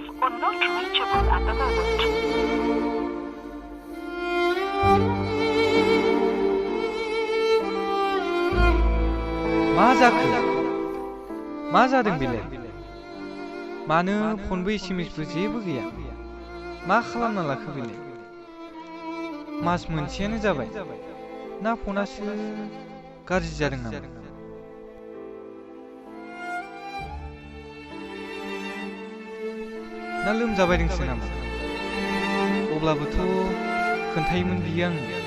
have or not reachable at the moment. मा जाखो? मा जादों बेलाय? मानो फनबो एसएमएसबो जेबो गैया? मा खालामना लाखो बेलाय? मास मोनसेयानो जाबाय। ना फनासो गाज्रि जादों नामा? ना लोमजाबायदोंसो नामा? अब्लाबोथ' खोन्थायोमोन बियो आंनो।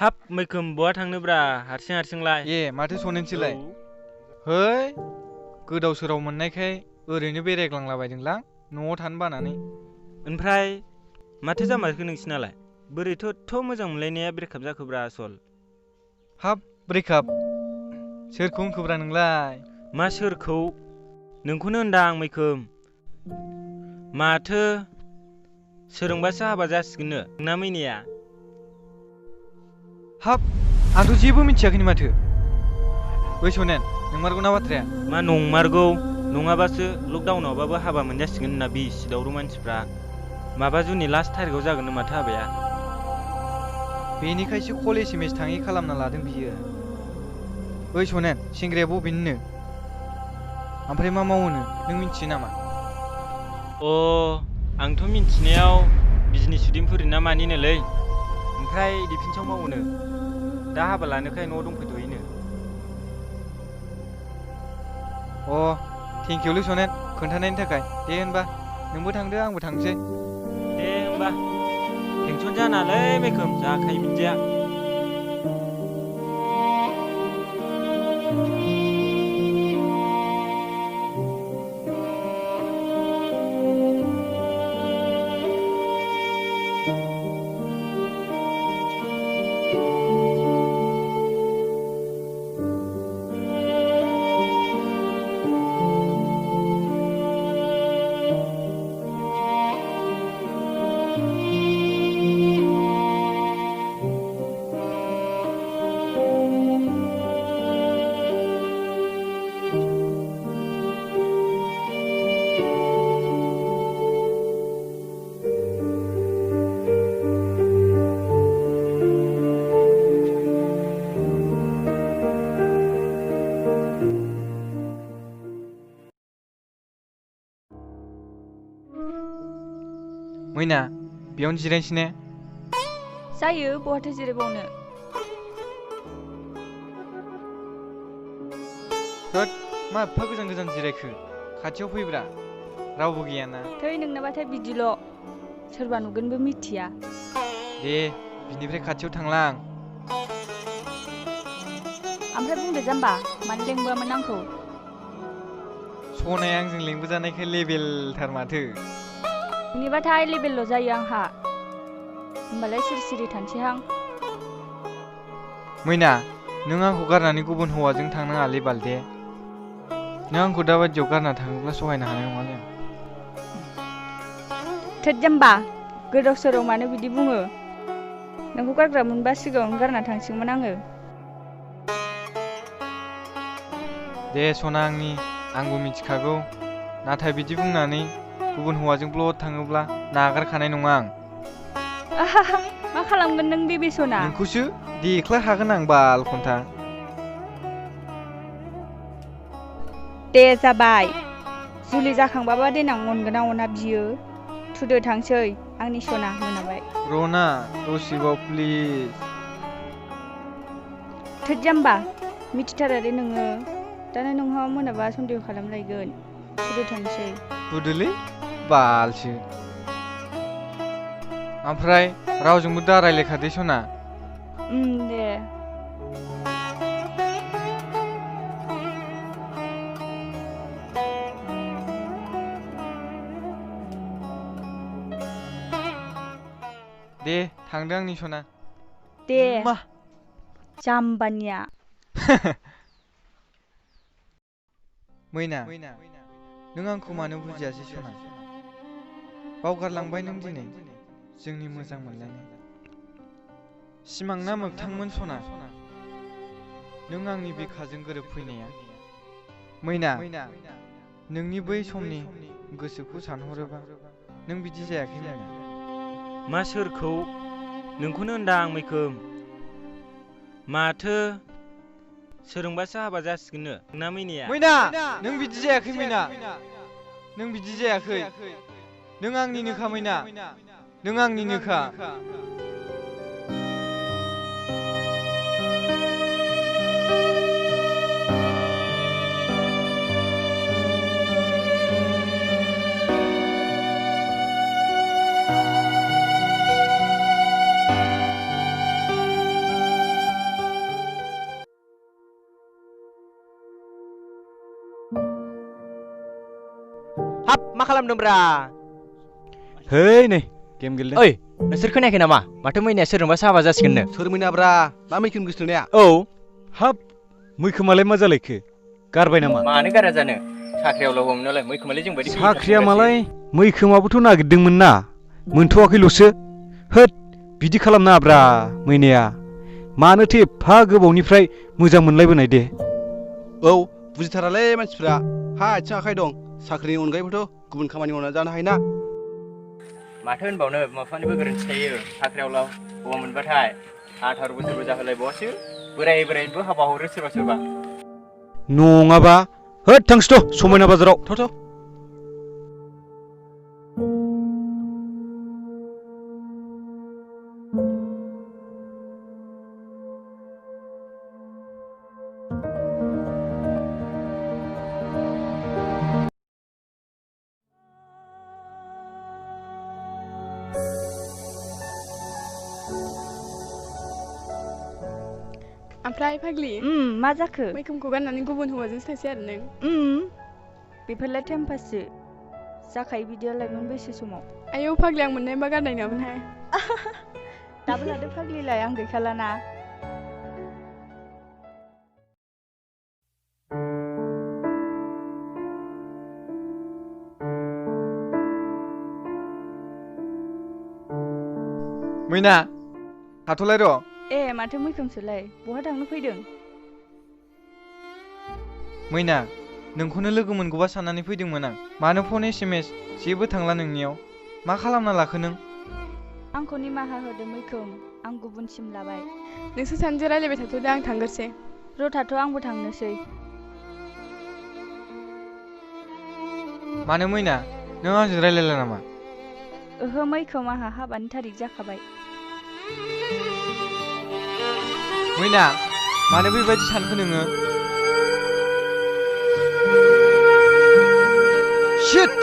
हाब मैखोम बहा थांनोब्रा हारसिं-हारसिंलाय? माथो सनेनसैलाय? है गोदाव सोराव मोननायखाय ओरैनो बेरायग्लांलाबायदोंलां न'आव थानो बानानै। ओमफ्राय माथो जामारखो नोंसिनालाय? बोरैथ' मोजां मोनलायनाया ब्रेकआप जाखोब्रा आसल? हाब ब्रेकआप? सोरखौ होनखोब्रा नोंलाय? मा सोरखौ? नोंखौनो होनदां मैखोम। माथो सोरोंबासो हाबा जासिगोननो नोंना मैनाया? हाब आंथ' जेबो मिथियाखैनो माथो। ओइ सनेन नंमारगौ ना बाथ्राया? मा नंमारगौ? नङाबासो लकडाउनावबाबो हाबा मोनजासिगोन होनना बिसि दावराव मानसिफ्रा। माबा जुननि लास्ट थारिखआव जागोननो माथो हाबाया। बेनिखायसो कल एसएमएस थाङि खालामना लादों बियो। ओइ सनेन सेंग्राया बबेनिनो? ओमफ्राय मा मावोनो नों मिथियो नामा? आंथ' मिथिनायाव बिजनेस स्टुडेन्टफोर ना मानिनोलै। ओमफ्राय डिफेन्सआव मावोनो। दा हाबा लानोखाय न'आव दंफैथ'योनो। थेंकिउलै सनेन खोन्थानायनि थाखाय। दे होनबा नोंबो थांदो आंबो थांसै। दे होनबा टेनसन जानालै मैखोम जाखायो बिदिया। मैना बेयावनो जिरायनोसै ने? जायो बहाथो जिरायबावनो। होद मा एफा गोजान गोजान जिरायखो? खाथियाव फैब्रा रावबो गैयाना। थै नोंनाबाथाय बिदिल' सोरबा नुगोनबो मिथिया। दे बिनिफ्राय खाथियाव थांलां। ओमफ्राय बुंदो जाम्बा मानो लेंबोआमोन आंखौ? सनाया आंजों लेंबोजानायखाय लेबेलथार माथो। नोंनिबाथाय लेबेलल' जायो आंहा। होमबालाय सिरि सिरि थानोसैहां। मैना नों आंखौ गारनानै गुबुन हौवाजों थांनाङालै बालदे। नों आंखौ दाबादियाव गारना थाङोब्ला सहायनो हानाय नङालै आं। थोद जाम्बा गोदाव सोराव मानो बिदि बुङो? नोंखौ गारग्रा मोनबा सिगाङावनो गारना थांसिगौमोन आङो। दे सना आंबो मिथिखागौ। नाथाय बिदि बुंनानै गुबुन हौवाजों ब्लद थाङोब्ला नागारखानाय नङा आं। मा खालामगोन नों बेबे सना? नोंखौसो देख्लाय हागोन आं बाल खन्था। दे जाबाय। जुलि जाखांबाबा देनां अनगोन ना अना बियो? थुदो थांसै आंनि सना मोनाबाय। रना दसेबाव प्लिज। थोद जाम्बा मिथिथारा दे नोङो। दानो नोंहा मोनाबा सन्देह खालामलायगोन। थुदो थांसै। थुदोलै बालसो। ओमफ्राय रावजोंबो दा रायलायखादे सना। दे। दे थांदो आंनि सना। दे मा जाम्बानिया। मैना नों आंखौ मानो बुजियासै सना बावगारलांबाय नों दिनै जोंनि मोजां मोनलायनाय सिमां ना मोगथांमोन सना नों आंनि बिखाजों गोरोबफैनाया मैना नोंनि बै समनि गोसोखौ सानहरोबा नों बिदि जायाखै मैना मा सोरखौ नोंखौनो होनदां आं मैखोम माथो सोरोंबासो हाबा जासिगोननो ना मैनाया मैना नों बिदि जायाखै मैना नों बिदि जायाखै नों आंनिनोखा मैना नों आंनिनोखा हाब मा खालामदोंब्रा है नै गेम गेलेदों ओइ नोंसोर खोनायाखै नामा माथो मैनाया सोरजोंबासो हाबा जासिगोननो सोर मैनाब्रा मा मैखोम गोसोथोनाया औ हाब मैखोमालाय मा जालायखो गारबाय नामा मानो गारा जानो साख्रियावल' हमनोलाय मैखोमालाय जों बायदि साख्रिया मालाय मैखोमाबोथ' नागिरदोंमोन ना मोनथ'वाखैल'सो होद बिदि खालामनाङाब्रा मैनाया मानोथो एफा गोबावनिफ्राय मोजां मोनलायबोनाय दे औ बुजिथारालै मानसिफ्रा हा आथिं आखाइ दं साख्रिनि अनगायैबोथ' गुबुन खामानि मावना जानो हायोना माथो होनबावनो बिमा-बिफानिबो गोरोन्थि थायो साख्रियावल' हौवा मोनबाथाय 18 बोसोरबो जाहोलायबावासो बोरायबो हाबा हरो सोरबा नङाबा होद थांसैथ' समायना बाजाराव थ' ओमफ्राय फाग्लि मा जाखो मैखोमखौ गाननानै गुबुन हौवाजोंसो थांसै आरो नों बेफोरलाय टाइम पाससो जाखायो बिदियालायमोन बैसो समाव आयौ फाग्लि आं मोननायबा गाननाय नङामोनहाय दाबो लादो फाग्लिलाय आं गैखालाना मैना थाथ'लाय र' ए माथो मैखोमसोलाय बहा थांनो फैदों मैना नोंखौनो लोगो मोनगौबा साननानै फैदोंमोन आं मानो फन SMS जेबो थांला नोंनियाव मा खालामना लाखो नों आंखौ निमाहा होदो मैखोम आं गुबुनसिम लाबाय नोंसोर सानैजों रायलायबाय थाथ'दो आं थांगोरसै र' थाथ' आंबो थांनोसै मानो मैना नों आंजों रायलायला नामा ओहो मैखोम आंहा हाबानि थारिख जाखाबाय मैना मानो बेबायदि सानखो नोङो शिट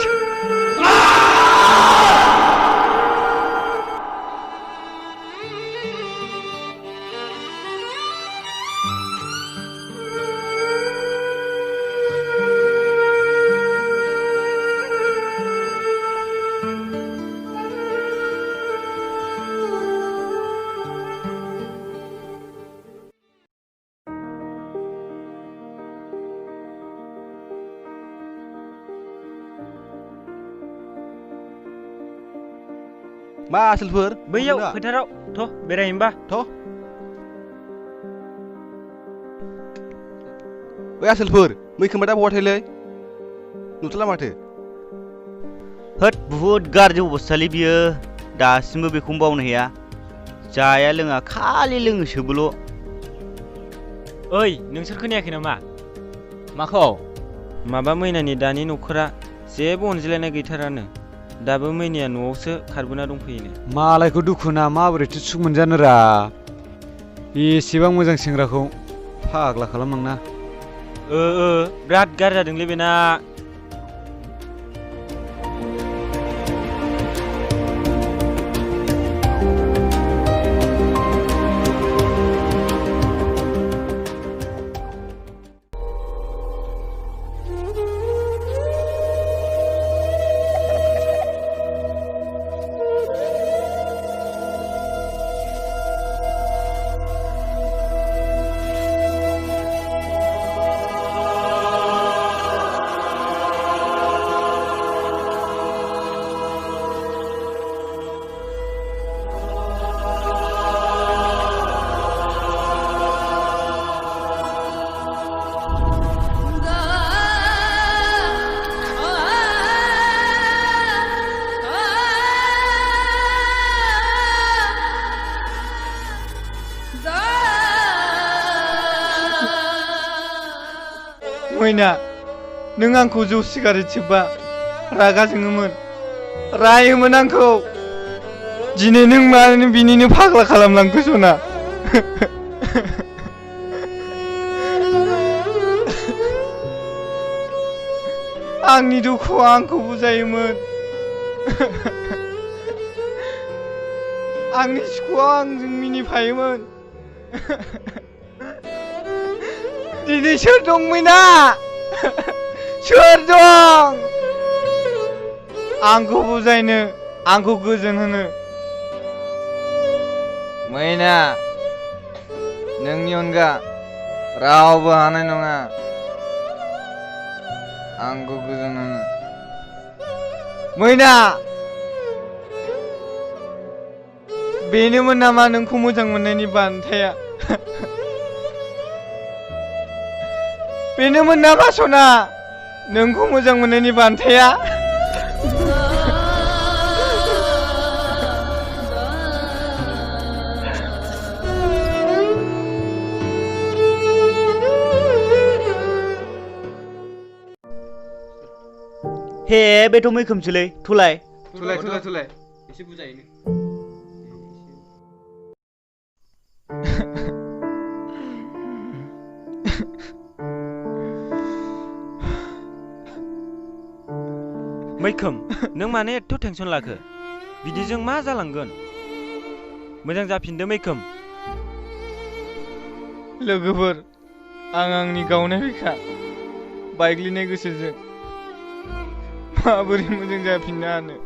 मा आसोलफोर बैयाव फोथाराव थ' बेरायहैनोबा ओइ आसोलफोर मैखोमा दा बहा थायोलै नुथला माथो होद बुहुद गाज्रि अबस्थालै बियो दासिमबो बेखौनो बावनो हाया जाया लोङा खालि लोङोसोबोल' ओइ नोंसोर खोनायाखै नामा माखौ माबा मैनानि दानि न'खरा जेबो अनज्लायनाय गैथारानो दाबो मैनाया न'आवसो खारबोना दंफैयोनो मालायखौ दुखु ना माबोरैथो सुख मोनजानोरा एसेबां मोजां सेंग्राखौ फाग्ला खालामनांना बिराद गाज्रि जादोंलै बेना मैना नों आंखौ जौ सिगारेट सोबबा रागा जोङोमोन रायोमोन आंखौ दिनै नों मानो बिनिनो फाग्ला खालामलांखो सना आंनि दुखुआ आंखौ बुजायोमोन आंनि सुखुआ आंजों मिनिफायोमोन दिनै सोर दं मैना सोर दं आंखौ बुजायनो आंखौ गोजोन होनो मैना नोंनि अनगा रावबो हानाय नङा आंखौ गोजोन होनो मैना बेनोमोन नामा नोंखौ मोजां मोननायनि बान्थाया बेनोमोन नामा सना नोंखौ मोजां मोननायनि बान्थाया हे बेथ' मैखोमसोलै थुलाय एसे बुजायनो मैखोम नों मानो एथ' टेनसन लाखो बिदिजों मा जालांगोन मोजां जाफिनदो मैखोम लोगोफोर आं आंनि गावनाय बिखा बायग्लिनाय गोसोजों माबोरै मोजां जाफिननो हानो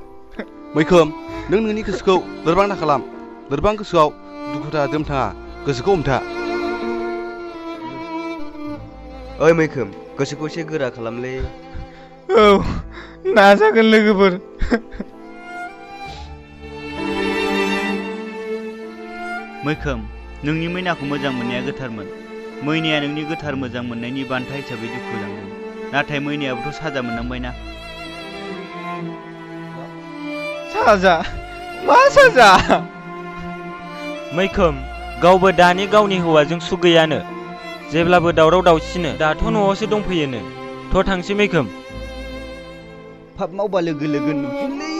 मैखोम नों नोंनि गोसोखौ लोरबां दा खालाम लोरबां गोसोआव दुखु दा दोमथाङा गोसोखौ हमथा ओइ मैखोम गोसोखौ एसे गोरा खालामलै औ नाजागोन लोगोफोर मैखोम नोंनि मैनाखौ मोजां मोननाया गोथारमोन मैनाया नोंनि गोथार मोजां मोननायनि बान्था हिसाबै दुखु लांदों नाथाय मैनायाबोथ' साजा मोननांबायना साजा मा साजा मैखोम गावबो दानि गावनि हौवाजों सुख गैयानो जेब्लाबो दावराव दावसिनो दाथ' न'आवसो दंफैयोनो थ' थांसै मैखोम पाप मावबा लोगो लोगो नुफिनलै